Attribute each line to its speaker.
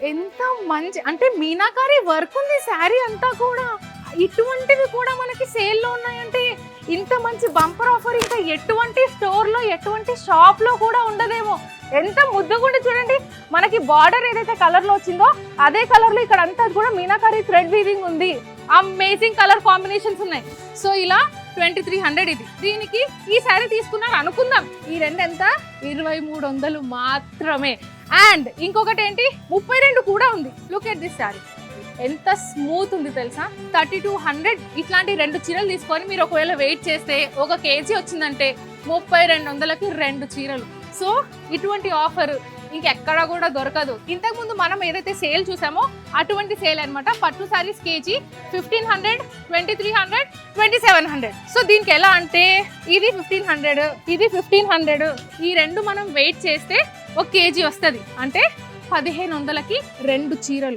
Speaker 1: ఎంత మంచి అంటే మీనాకారి వర్క్ ఉంది శారీ అంతా కూడా. ఇటువంటివి కూడా మనకి సేల్లో ఉన్నాయంటే ఇంత మంచి బంపర్ ఆఫర్ ఇంకా ఎటువంటి స్టోర్లో ఎటువంటి షాప్లో కూడా ఉండదేమో. ఎంత ముద్దగుండి చూడండి. మనకి బార్డర్ ఏదైతే కలర్లో వచ్చిందో అదే కలర్లో ఇక్కడ అంతా కూడా మీనాకారి థ్రెడ్ వీవింగ్ ఉంది. అమేజింగ్ కలర్ కాంబినేషన్స్ ఉన్నాయి. సో ఇలా 2300 ఇది. దీనికి ఈ శారీ తీసుకున్నాను అనుకుందాం. ఈ రెండు ఎంత 2300 మాత్రమే. అండ్ ఇంకొకటి ఏంటి 32 కూడా ఉంది. లుక్ ఎట్ దిస్ శారీ ఎంత స్మూత్ ఉంది తెలుసా. 3200 ఇట్లాంటి 2 చీరలు తీసుకొని మీరు ఒకవేళ వెయిట్ చేస్తే 1 కేజీ వచ్చిందంటే 3200కి 2 చీరలు. సో ఇటువంటి ఆఫర్ ఇంకెక్కడ కూడా దొరకదు. ఇంతకుముందు మనం ఏదైతే సేల్ చూసామో అటువంటి సేల్ అనమాట. పట్టు సారీస్ కేజీ 1500, 2300, 2700. సో దీనికి ఎలా అంటే ఇది 1500, ఇది 1500. ఈ రెండు మనం వెయిట్ చేస్తే 1 కేజీ వస్తుంది. అంటే 1500కి 2 చీరలు.